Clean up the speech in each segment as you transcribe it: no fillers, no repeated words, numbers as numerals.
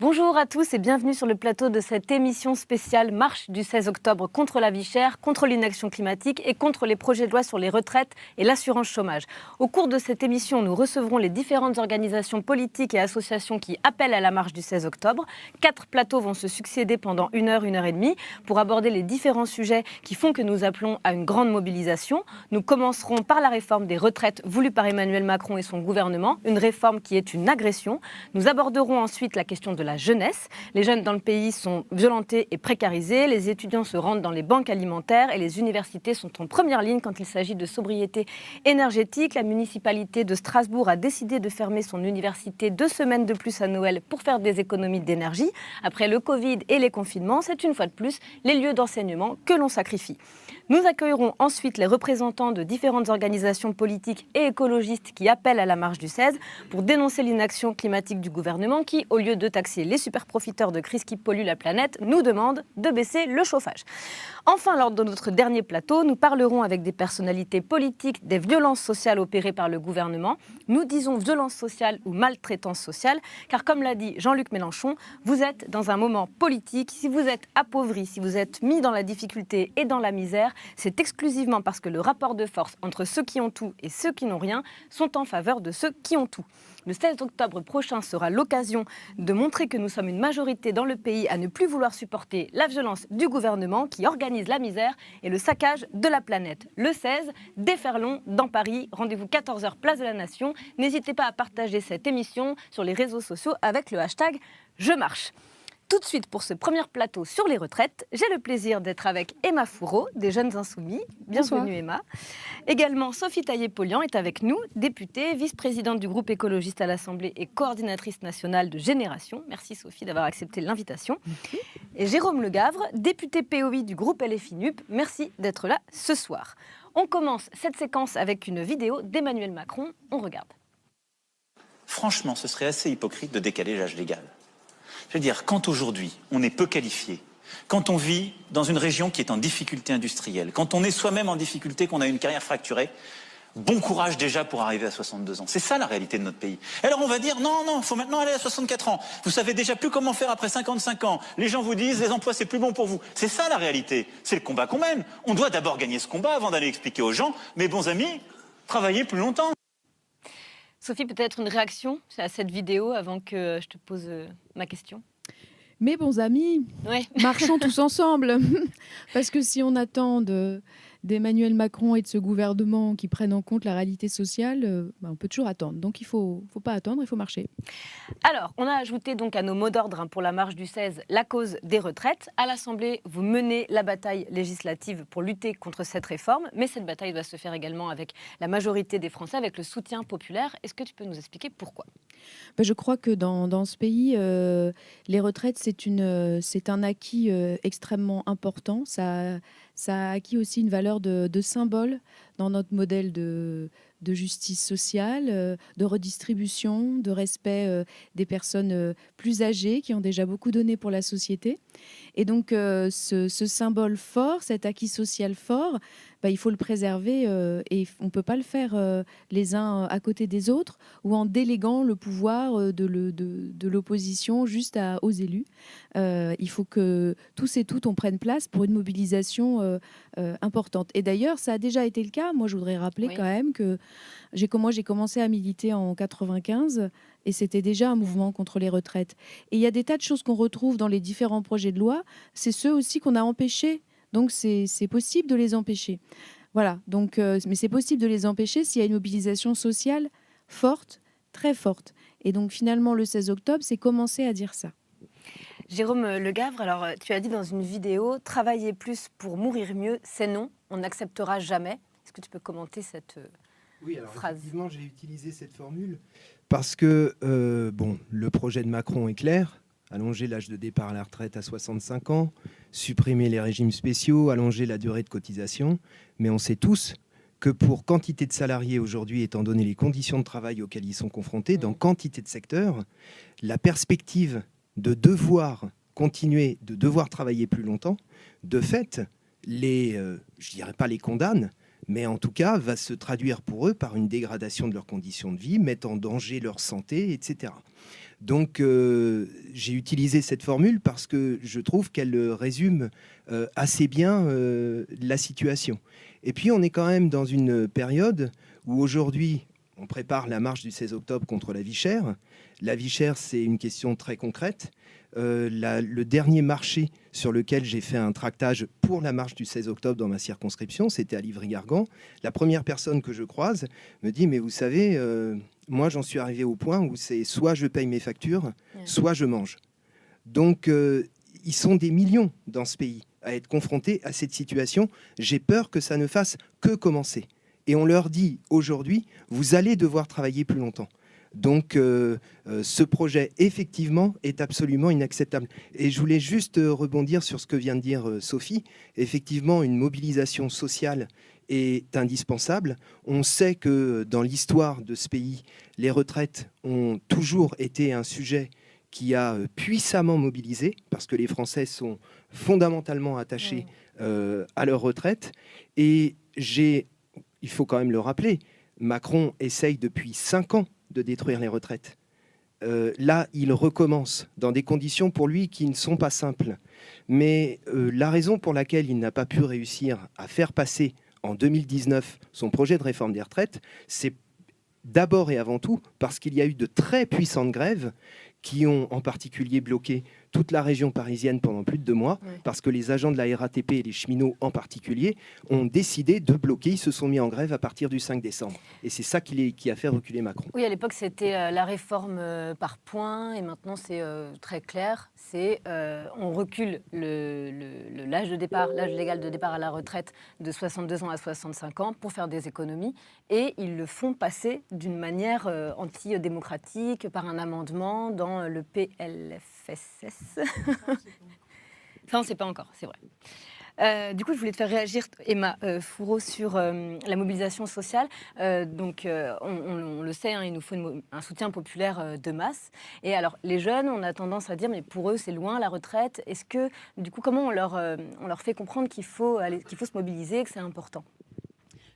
Bonjour à tous et bienvenue sur le plateau de cette émission spéciale Marche du 16 octobre contre la vie chère, contre l'inaction climatique et contre les projets de loi sur les retraites et l'assurance chômage. Au cours de cette émission, nous recevrons les différentes organisations politiques et associations qui appellent à la marche du 16 octobre. 4 plateaux vont se succéder pendant 1 heure et demie pour aborder les différents sujets qui font que nous appelons à une grande mobilisation. Nous commencerons par la réforme des retraites voulue par Emmanuel Macron et son gouvernement, une réforme qui est une agression. Nous aborderons ensuite la question de la jeunesse. Les jeunes dans le pays sont violentés et précarisés. Les étudiants se rendent dans les banques alimentaires et les universités sont en première ligne quand il s'agit de sobriété énergétique. La municipalité de Strasbourg a décidé de fermer son université 2 semaines de plus à Noël pour faire des économies d'énergie. Après le Covid et les confinements, c'est une fois de plus les lieux d'enseignement que l'on sacrifie. Nous accueillerons ensuite les représentants de différentes organisations politiques et écologistes qui appellent à la marche du 16 pour dénoncer l'inaction climatique du gouvernement qui, au lieu de taxer les superprofiteurs de crise qui polluent la planète, nous demande de baisser le chauffage. Enfin, lors de notre dernier plateau, nous parlerons avec des personnalités politiques des violences sociales opérées par le gouvernement. Nous disons violences sociales ou maltraitance sociale, car comme l'a dit Jean-Luc Mélenchon, vous êtes dans un moment politique. Si vous êtes appauvri, si vous êtes mis dans la difficulté et dans la misère, c'est exclusivement parce que le rapport de force entre ceux qui ont tout et ceux qui n'ont rien sont en faveur de ceux qui ont tout. Le 16 octobre prochain sera l'occasion de montrer que nous sommes une majorité dans le pays à ne plus vouloir supporter la violence du gouvernement qui organise la misère et le saccage de la planète. Le 16, déferlons dans Paris. Rendez-vous 14h, place de la Nation. N'hésitez pas à partager cette émission sur les réseaux sociaux avec le hashtag Je marche. Tout de suite, pour ce premier plateau sur les retraites, j'ai le plaisir d'être avec Emma Fourreau, des Jeunes Insoumis. Bienvenue Emma. Également, Sophie Taillé-Polian est avec nous, députée, vice-présidente du groupe écologiste à l'Assemblée et coordinatrice nationale de Génération. Merci Sophie d'avoir accepté l'invitation. Et Jérôme Legavre, député POI du groupe LFI NUP. Merci d'être là ce soir. On commence cette séquence avec une vidéo d'Emmanuel Macron. On regarde. Franchement, ce serait assez hypocrite de décaler l'âge légal. Je veux dire, quand aujourd'hui on est peu qualifié, quand on vit dans une région qui est en difficulté industrielle, quand on est soi-même en difficulté, qu'on a une carrière fracturée, bon courage déjà pour arriver à 62 ans. C'est ça la réalité de notre pays. Alors on va dire, non, il faut maintenant aller à 64 ans. Vous savez déjà plus comment faire après 55 ans. Les gens vous disent, les emplois c'est plus bon pour vous. C'est ça la réalité. C'est le combat qu'on mène. On doit d'abord gagner ce combat avant d'aller expliquer aux gens, mes bons amis, travaillez plus longtemps. Sophie, peut-être une réaction à cette vidéo avant que je te pose ma question. Mes bons amis, ouais. Marchons tous ensemble. Parce que si on attend d'Emmanuel Macron et de ce gouvernement qui prennent en compte la réalité sociale, on peut toujours attendre. Donc il ne faut pas attendre, il faut marcher. Alors, on a ajouté donc à nos mots d'ordre pour la marche du 16 la cause des retraites. À l'Assemblée, vous menez la bataille législative pour lutter contre cette réforme, mais cette bataille doit se faire également avec la majorité des Français, avec le soutien populaire. Est-ce que tu peux nous expliquer pourquoi ? Je crois que dans ce pays, les retraites, c'est un acquis extrêmement important. Ça a acquis aussi une valeur de symbole dans notre modèle de justice sociale, de redistribution, de respect des personnes plus âgées qui ont déjà beaucoup donné pour la société. Et donc, ce symbole fort, cet acquis social fort, il faut le préserver et on ne peut pas le faire les uns à côté des autres ou en déléguant le pouvoir de l'opposition juste aux élus. Il faut que tous et toutes on prenne place pour une mobilisation importante. Et d'ailleurs, ça a déjà été le cas. Moi, je voudrais rappeler quand même que j'ai commencé à militer en 95 et c'était déjà un mouvement contre les retraites. Et il y a des tas de choses qu'on retrouve dans les différents projets de loi. C'est ceux aussi qu'on a empêchés. Donc, c'est possible de les empêcher. Voilà. Donc, mais c'est possible de les empêcher s'il y a une mobilisation sociale forte, très forte. Et donc, finalement, le 16 octobre, c'est commencer à dire ça. Jérôme Legavre, alors tu as dit dans une vidéo « Travailler plus pour mourir mieux, c'est non, on n'acceptera jamais ». Est-ce que tu peux commenter cette phrase ? Effectivement, j'ai utilisé cette formule parce que le projet de Macron est clair. Allonger l'âge de départ à la retraite à 65 ans, supprimer les régimes spéciaux, allonger la durée de cotisation. Mais on sait tous que pour quantité de salariés aujourd'hui, étant donné les conditions de travail auxquelles ils sont confrontés, dans quantité de secteurs, la perspective de devoir continuer, de devoir travailler plus longtemps, de fait, je dirais pas les condamne, mais en tout cas va se traduire pour eux par une dégradation de leurs conditions de vie, mettre en danger leur santé, etc. Donc, j'ai utilisé cette formule parce que je trouve qu'elle résume assez bien la situation. Et puis, on est quand même dans une période où aujourd'hui, on prépare la marche du 16 octobre contre la vie chère. La vie chère, c'est une question très concrète. Le dernier marché sur lequel j'ai fait un tractage pour la marche du 16 octobre dans ma circonscription, c'était à Livry-Gargan. La première personne que je croise me dit « Mais vous savez, moi j'en suis arrivé au point où c'est soit je paye mes factures, soit je mange ». Donc ils sont des millions dans ce pays à être confrontés à cette situation. J'ai peur que ça ne fasse que commencer. Et on leur dit aujourd'hui, vous allez devoir travailler plus longtemps. Donc, ce projet, effectivement, est absolument inacceptable. Et je voulais juste rebondir sur ce que vient de dire Sophie. Effectivement, une mobilisation sociale est indispensable. On sait que dans l'histoire de ce pays, les retraites ont toujours été un sujet qui a puissamment mobilisé, parce que les Français sont fondamentalement attachés à leur retraite. Et il faut quand même le rappeler, Macron essaye depuis 5 ans de détruire les retraites. Là, il recommence dans des conditions pour lui qui ne sont pas simples. Mais la raison pour laquelle il n'a pas pu réussir à faire passer en 2019 son projet de réforme des retraites, c'est d'abord et avant tout parce qu'il y a eu de très puissantes grèves qui ont en particulier bloqué toute la région parisienne pendant plus de 2 mois, parce que les agents de la RATP et les cheminots en particulier ont décidé de bloquer, ils se sont mis en grève à partir du 5 décembre. Et c'est ça qui a fait reculer Macron. Oui, à l'époque, c'était la réforme par points, et maintenant, c'est très clair. On recule l'âge de départ, l'âge légal de départ à la retraite de 62 ans à 65 ans pour faire des économies, et ils le font passer d'une manière antidémocratique par un amendement dans le PLFSS. Ça, on ne sait pas encore, c'est vrai. Du coup, je voulais te faire réagir, Emma Fourreau, sur la mobilisation sociale. On le sait, il nous faut un soutien populaire de masse. Et alors, les jeunes, on a tendance à dire, mais pour eux, c'est loin la retraite. Est-ce que, du coup, comment on leur fait comprendre qu'il faut se mobiliser, que c'est important ?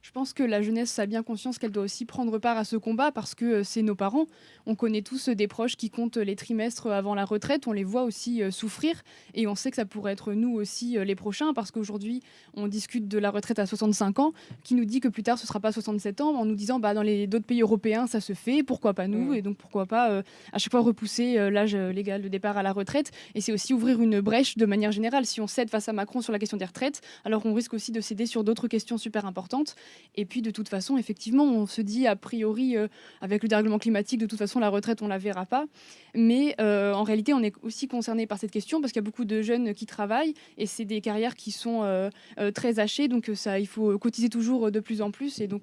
Je pense que la jeunesse a bien conscience qu'elle doit aussi prendre part à ce combat parce que c'est nos parents. On connaît tous des proches qui comptent les trimestres avant la retraite. On les voit aussi souffrir et on sait que ça pourrait être nous aussi les prochains parce qu'aujourd'hui, on discute de la retraite à 65 ans qui nous dit que plus tard, ce ne sera pas 67 ans en nous disant dans d'autres pays européens, ça se fait, pourquoi pas nous ? Et donc pourquoi pas à chaque fois repousser l'âge légal de départ à la retraite. Et c'est aussi ouvrir une brèche de manière générale. Si on cède face à Macron sur la question des retraites, alors on risque aussi de céder sur d'autres questions super importantes. Et puis de toute façon, effectivement, on se dit a priori, avec le dérèglement climatique, de toute façon, la retraite, on ne la verra pas. Mais en réalité, on est aussi concerné par cette question parce qu'il y a beaucoup de jeunes qui travaillent et c'est des carrières qui sont très hachées. Donc il faut cotiser toujours de plus en plus. Et donc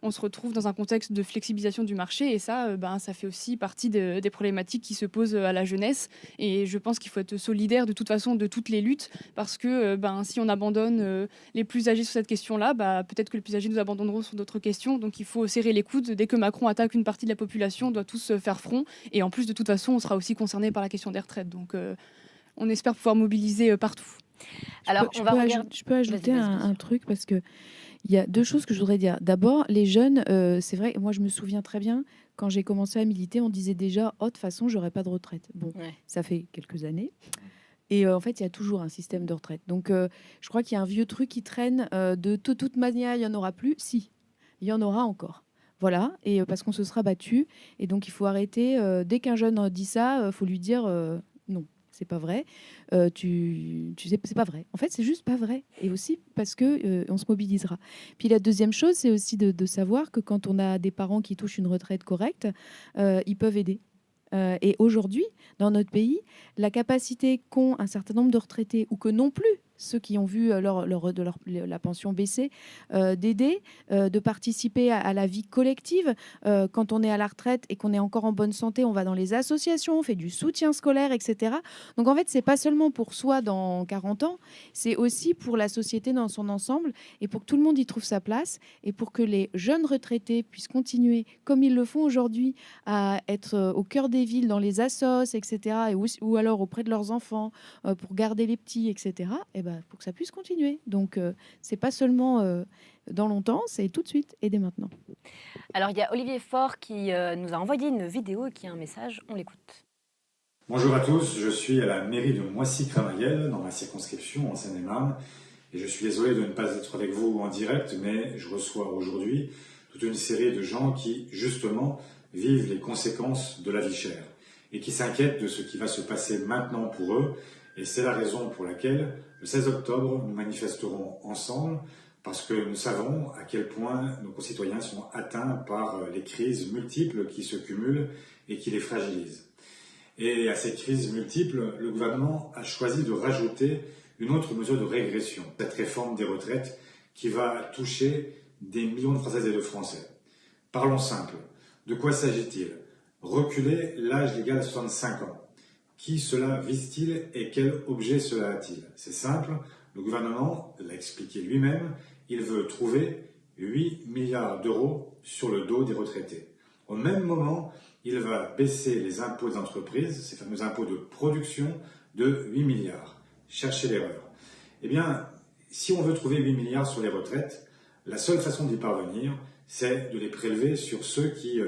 on se retrouve dans un contexte de flexibilisation du marché. Et ça, ça fait aussi partie des problématiques qui se posent à la jeunesse. Et je pense qu'il faut être solidaire de toute façon de toutes les luttes parce que si on abandonne les plus âgés sur cette question-là, peut-être que les plus âgés nous abandonneront sur d'autres questions. Donc il faut serrer les coudes. Dès que Macron attaque une partie de la population, on doit tous faire front. Et en plus, de toute façon, on sera aussi concerné par la question des retraites. Donc on espère pouvoir mobiliser partout. Alors, je peux ajouter un truc parce que il y a 2 choses que je voudrais dire. D'abord, les jeunes, c'est vrai, moi je me souviens très bien, quand j'ai commencé à militer, on disait déjà « Oh, de toute façon, j'aurai pas de retraite ». Bon, ça fait quelques années. Et en fait, il y a toujours un système de retraite. Donc, je crois qu'il y a un vieux truc qui traîne de toute manière, il n'y en aura plus. Si, il y en aura encore. Voilà, et parce qu'on se sera battu. Et donc, il faut arrêter. Dès qu'un jeune dit ça, il faut lui dire non, c'est pas vrai. Tu sais, c'est pas vrai. En fait, c'est juste pas vrai. Et aussi parce que on se mobilisera. Puis la deuxième chose, c'est aussi de savoir que quand on a des parents qui touchent une retraite correcte, ils peuvent aider. Et aujourd'hui, dans notre pays, la capacité qu'ont un certain nombre de retraités, ou que non plus ceux qui ont vu la pension baisser, d'aider, de participer à la vie collective. Quand on est à la retraite et qu'on est encore en bonne santé, on va dans les associations, on fait du soutien scolaire, etc. Donc en fait, c'est pas seulement pour soi dans 40 ans, c'est aussi pour la société dans son ensemble et pour que tout le monde y trouve sa place et pour que les jeunes retraités puissent continuer, comme ils le font aujourd'hui, à être au cœur des villes, dans les assos, etc. Ou alors auprès de leurs enfants, pour garder les petits, etc. Pour que ça puisse continuer. Donc, c'est pas seulement dans longtemps, c'est tout de suite et dès maintenant. Alors, il y a Olivier Faure qui nous a envoyé une vidéo et qui a un message. On l'écoute. Bonjour à tous, je suis à la mairie de Moissy-Cramayel, dans ma circonscription en Seine-et-Marne, et je suis désolé de ne pas être avec vous en direct, mais je reçois aujourd'hui toute une série de gens qui, justement, vivent les conséquences de la vie chère et qui s'inquiètent de ce qui va se passer maintenant pour eux. Et c'est la raison pour laquelle, le 16 octobre, nous manifesterons ensemble parce que nous savons à quel point nos concitoyens sont atteints par les crises multiples qui se cumulent et qui les fragilisent. Et à ces crises multiples, le gouvernement a choisi de rajouter une autre mesure de régression, cette réforme des retraites qui va toucher des millions de Françaises et de Français. Parlons simple. De quoi s'agit-il? Reculer l'âge légal à 65 ans. Qui cela vise-t-il et quel objet cela a-t-il? C'est simple, le gouvernement l'a expliqué lui-même, il veut trouver 8 milliards d'euros sur le dos des retraités. Au même moment, il va baisser les impôts des entreprises, ces fameux impôts de production, de 8 milliards. Cherchez l'erreur. Eh bien, si on veut trouver 8 milliards sur les retraites, la seule façon d'y parvenir, c'est de les prélever sur ceux qui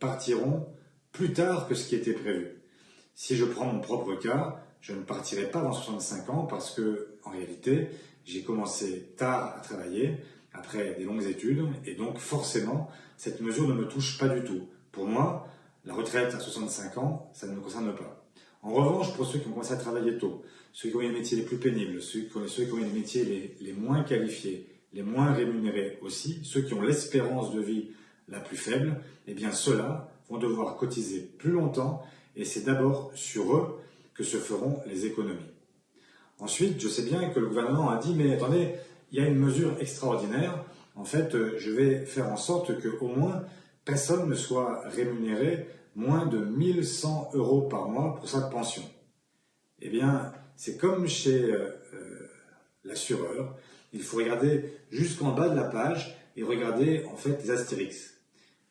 partiront plus tard que ce qui était prévu. Si je prends mon propre cas, je ne partirai pas avant 65 ans parce que, en réalité, j'ai commencé tard à travailler, après des longues études, et donc forcément, cette mesure ne me touche pas du tout. Pour moi, la retraite à 65 ans, ça ne me concerne pas. En revanche, pour ceux qui ont commencé à travailler tôt, ceux qui ont les métiers les plus pénibles, ceux qui ont les métiers les moins qualifiés, les moins rémunérés aussi, ceux qui ont l'espérance de vie la plus faible, eh bien ceux-là vont devoir cotiser plus longtemps et c'est d'abord sur eux que se feront les économies. Ensuite, je sais bien que le gouvernement a dit « mais attendez, il y a une mesure extraordinaire, en fait, je vais faire en sorte qu'au moins personne ne soit rémunéré moins de 1 100 euros par mois pour sa pension. » Eh bien, c'est comme chez l'assureur, il faut regarder jusqu'en bas de la page et regarder en fait les astérix.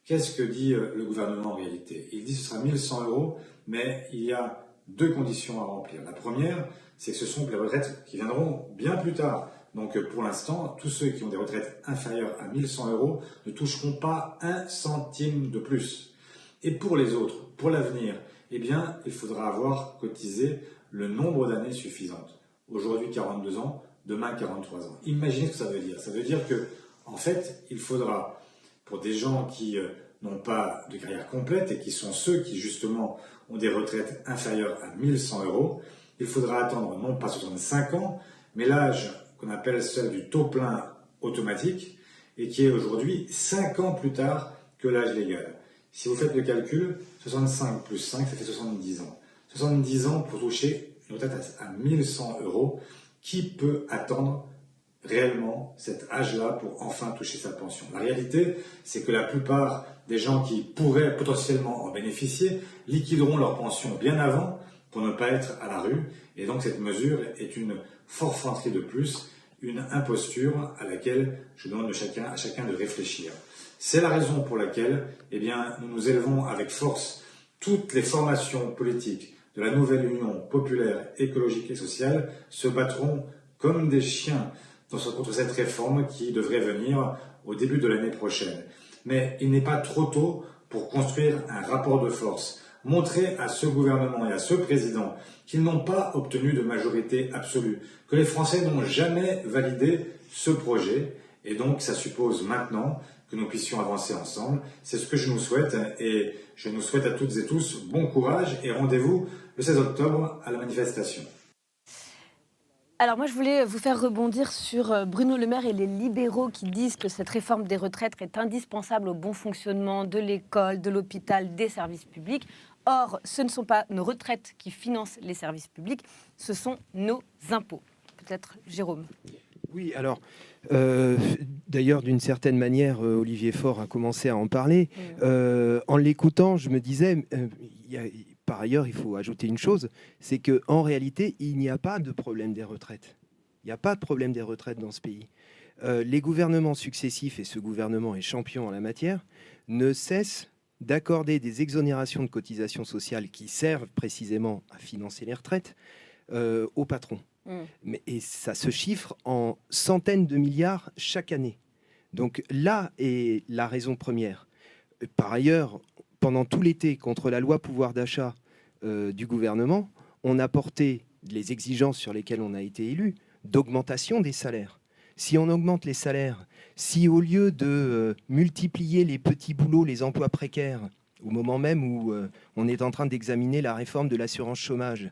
Qu'est-ce que dit le gouvernement en réalité? Il dit que ce sera 1 100 euros, mais il y a deux conditions à remplir. La première, c'est que ce sont les retraites qui viendront bien plus tard. Donc pour l'instant, tous ceux qui ont des retraites inférieures à 1 100 euros ne toucheront pas un centime de plus. Et pour les autres, pour l'avenir, eh bien, il faudra avoir cotisé le nombre d'années suffisantes. Aujourd'hui 42 ans, demain 43 ans. Imaginez ce que ça veut dire. Ça veut dire que, en fait, il faudra, pour des gens qui n'ont pas de carrière complète et qui sont ceux qui, justement, ont des retraites inférieures à 1 100 euros, il faudra attendre non pas 65 ans, mais l'âge qu'on appelle celui du taux plein automatique et qui est aujourd'hui 5 ans plus tard que l'âge légal. Si vous faites le calcul, 65 plus 5, ça fait 70 ans. 70 ans pour toucher une retraite à 1 100 euros. Qui peut attendre réellement cet âge-là pour enfin toucher sa pension? La réalité, c'est que la plupart des gens qui pourraient potentiellement en bénéficier liquideront leur pension bien avant pour ne pas être à la rue. Et donc cette mesure est une forfanterie de plus, une imposture à laquelle je demande à chacun de réfléchir. C'est la raison pour laquelle eh bien, nous nous élevons avec force. Toutes les formations politiques de la nouvelle Union populaire, écologique et sociale se battront comme des chiens contre cette réforme qui devrait venir au début de l'année prochaine. Mais il n'est pas trop tôt pour construire un rapport de force, montrer à ce gouvernement et à ce président qu'ils n'ont pas obtenu de majorité absolue, que les Français n'ont jamais validé ce projet, et donc ça suppose maintenant que nous puissions avancer ensemble. C'est ce que je nous souhaite, et je nous souhaite à toutes et tous bon courage et rendez-vous le 16 octobre à la manifestation. Alors moi, je voulais vous faire rebondir sur Bruno Le Maire et les libéraux qui disent que cette réforme des retraites est indispensable au bon fonctionnement de l'école, de l'hôpital, des services publics. Or, ce ne sont pas nos retraites qui financent les services publics, ce sont nos impôts. Peut-être Jérôme. Oui, alors, d'ailleurs, d'une certaine manière, Olivier Faure a commencé à en parler. En l'écoutant, je me disais, par ailleurs, il faut ajouter une chose, c'est qu'en réalité, il n'y a pas de problème des retraites. Il n'y a pas de problème des retraites dans ce pays. Les gouvernements successifs, et ce gouvernement est champion en la matière, ne cessent d'accorder des exonérations de cotisations sociales qui servent précisément à financer les retraites aux patrons. Et ça se chiffre en centaines de milliards chaque année. Donc là est la raison première. Par ailleurs, pendant tout l'été, contre la loi pouvoir d'achat, du gouvernement, on a porté les exigences sur lesquelles on a été élu d'augmentation des salaires. Si on augmente les salaires, si au lieu de multiplier les petits boulots, les emplois précaires, au moment même où on est en train d'examiner la réforme de l'assurance chômage,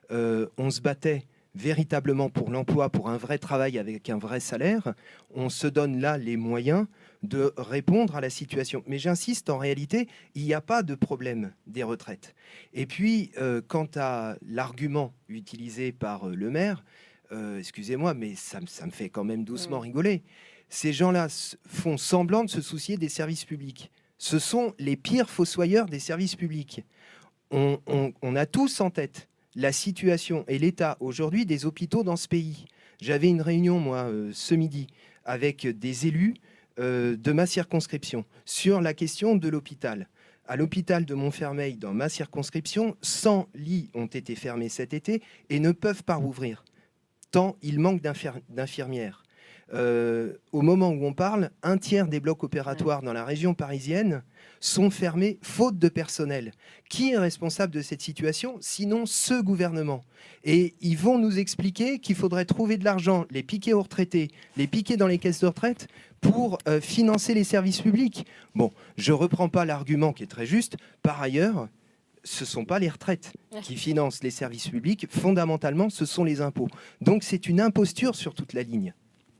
on se battait véritablement pour l'emploi, pour un vrai travail avec un vrai salaire, on se donne là les moyens de répondre à la situation. Mais j'insiste, en réalité, il n'y a pas de problème des retraites. Et puis, quant à l'argument utilisé par le maire, excusez-moi, mais ça me fait quand même doucement rigoler. Ces gens-là font semblant de se soucier des services publics. Ce sont les pires fossoyeurs des services publics. On a tous en tête la situation et l'état aujourd'hui des hôpitaux dans ce pays. J'avais une réunion, moi, ce midi, avec des élus de ma circonscription sur la question de l'hôpital. À l'hôpital de Montfermeil, dans ma circonscription, 100 lits ont été fermés cet été et ne peuvent pas rouvrir, tant il manque d'infirmières. Au moment où on parle, un tiers des blocs opératoires dans la région parisienne sont fermés faute de personnel. Qui est responsable de cette situation, sinon ce gouvernement? Et ils vont nous expliquer qu'il faudrait trouver de l'argent, les piquer aux retraités, les piquer dans les caisses de retraite pour financer les services publics. Bon, je ne reprends pas l'argument qui est très juste. Par ailleurs, ce ne sont pas les retraites qui financent les services publics. Fondamentalement, ce sont les impôts. Donc c'est une imposture sur toute la ligne.